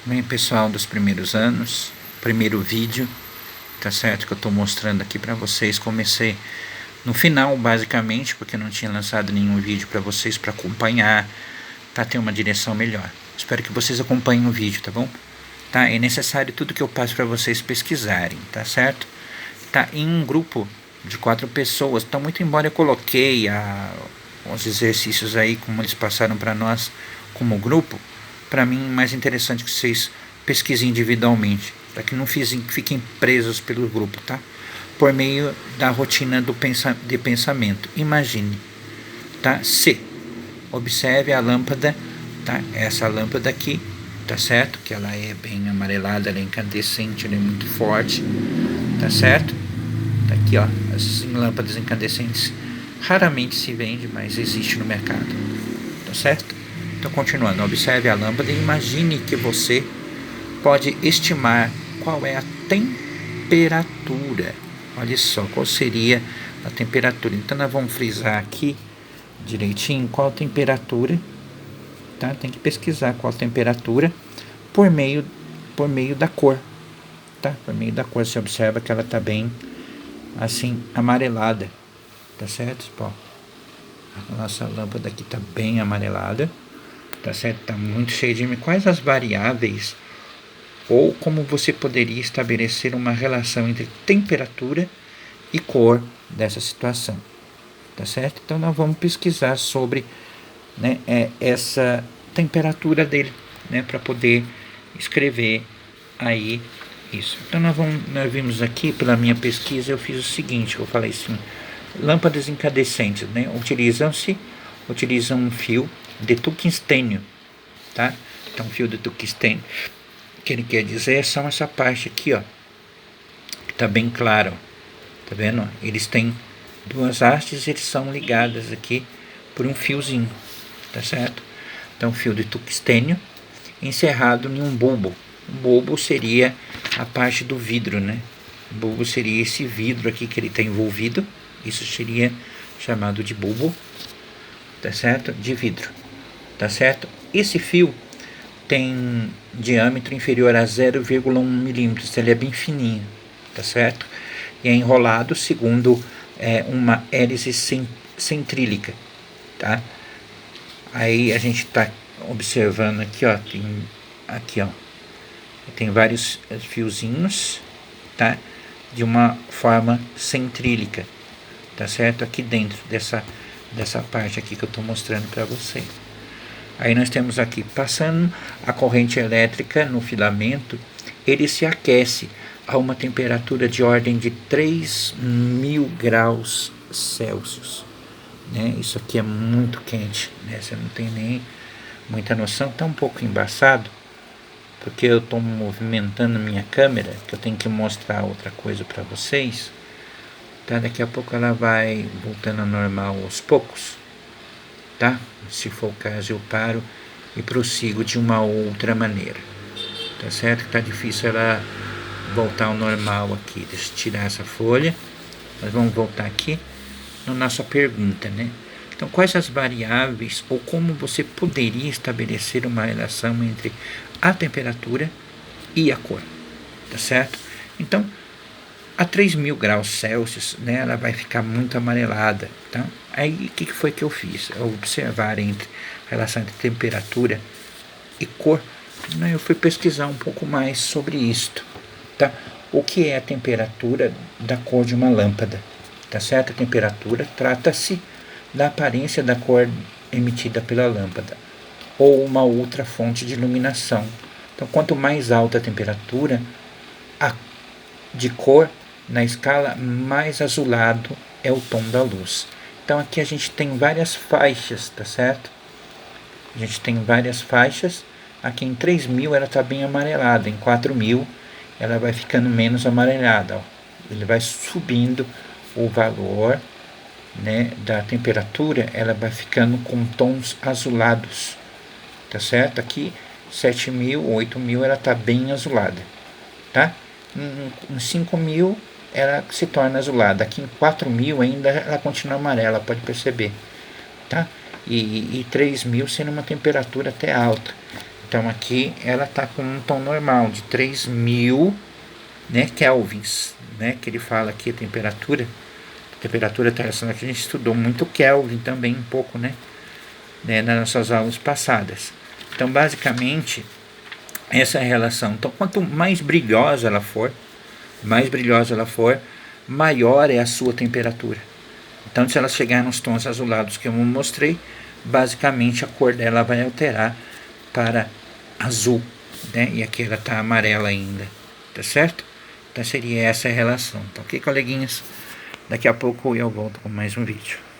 Bem, pessoal dos primeiros anos, primeiro vídeo, tá certo? Que eu tô mostrando aqui pra vocês. Comecei no final, basicamente, porque eu não tinha lançado nenhum vídeo pra vocês pra acompanhar, pra ter uma direção melhor. Espero que vocês acompanhem o vídeo, tá bom? Tá? É necessário tudo que eu passo pra vocês pesquisarem, tá certo? Tá em um grupo de 4 pessoas. Então, muito embora eu coloquei os exercícios aí, como eles passaram pra nós como grupo, para mim mais interessante que vocês pesquisem individualmente, para que não fiquem presos pelo grupo, tá? Por meio da rotina de pensamento. Imagine, tá? Se observe a lâmpada, tá? Essa lâmpada aqui, tá certo? Que ela é bem amarelada, ela é incandescente, ela é muito forte, tá certo? Tá aqui, ó, as lâmpadas incandescentes raramente se vende, mas existe no mercado, tá certo? Então, continuando, observe a lâmpada e imagine que você pode estimar qual é a temperatura. Olha só, qual seria a temperatura. Então, nós vamos frisar aqui direitinho qual a temperatura, tá? Tem que pesquisar qual a temperatura por meio da cor, tá? Por meio da cor, você observa que ela está bem, assim, amarelada, tá certo? Pô, a nossa lâmpada aqui está bem amarelada. Tá certo? Tá muito cheio de quais as variáveis ou como você poderia estabelecer uma relação entre temperatura e cor dessa situação, tá certo? Então nós vamos pesquisar sobre, né, essa temperatura dele, né, para poder escrever aí isso. Então nós vimos aqui pela minha pesquisa, eu fiz o seguinte, eu falei assim, lâmpadas incandescentes, né, utilizam um fio de tungstênio, tá? Então, fio de tungstênio, que ele quer dizer são essa parte aqui, ó, que tá bem claro, tá vendo? Eles têm duas hastes, eles são ligadas aqui por um fiozinho, tá certo? Então, fio de tungstênio encerrado em um bulbo. Um bulbo seria a parte do vidro, né? O bulbo seria esse vidro aqui que ele está envolvido. Isso seria chamado de bulbo, tá certo? De vidro, tá certo? Esse fio tem diâmetro inferior a 0,1 milímetros, ele é bem fininho, tá certo? E é enrolado segundo uma hélice centrílica, tá? Aí a gente está observando aqui, ó, tem vários fiozinhos, tá? De uma forma centrílica, tá certo? Aqui dentro dessa parte aqui que eu estou mostrando para você. Aí nós temos aqui, passando a corrente elétrica no filamento, ele se aquece a uma temperatura de ordem de 3.000 graus Celsius. Né? Isso aqui é muito quente, né? Você não tem nem muita noção, está um pouco embaçado, porque eu estou movimentando minha câmera, que eu tenho que mostrar outra coisa para vocês. Tá? Daqui a pouco ela vai voltando ao normal aos poucos. Tá? Se for o caso, eu paro e prossigo de uma outra maneira. Tá certo? Tá difícil ela voltar ao normal aqui. Deixa eu tirar essa folha. Nós vamos voltar aqui na nossa pergunta, né? Então, quais as variáveis ou como você poderia estabelecer uma relação entre a temperatura e a cor? Tá certo? Então, a 3.000 graus Celsius, né, ela vai ficar muito amarelada. Tá? Aí o que foi que eu fiz? Ao observar a relação entre temperatura e cor, né, eu fui pesquisar um pouco mais sobre isto. Tá? O que é a temperatura da cor de uma lâmpada? Tá certo? A temperatura trata-se da aparência da cor emitida pela lâmpada ou uma outra fonte de iluminação. Então, quanto mais alta a temperatura de cor na escala, mais azulado é o tom da luz. Então aqui a gente tem várias faixas, tá certo? A gente tem várias faixas. Aqui em 3.000 ela está bem amarelada, em 4.000 ela vai ficando menos amarelada. Ó. Ele vai subindo o valor, né, da temperatura, ela vai ficando com tons azulados, tá certo? Aqui 7.000, 8.000 ela está bem azulada, tá? Em 5.000 ela se torna azulada. Aqui em 4.000 ainda ela continua amarela, pode perceber, tá? E 3.000 sendo uma temperatura até alta. Então aqui ela está com um tom normal de 3000, né, kelvins, né, que ele fala aqui a temperatura internacional, que a gente estudou muito Kelvin também um pouco, né, nas nossas aulas passadas. Então basicamente essa é a relação. Então quanto mais brilhosa ela for, maior é a sua temperatura. Então se ela chegar nos tons azulados que eu mostrei, basicamente a cor dela vai alterar para azul, né? E aqui ela está amarela ainda, tá certo? Então seria essa a relação. Então, ok, coleguinhas? Daqui a pouco eu volto com mais um vídeo.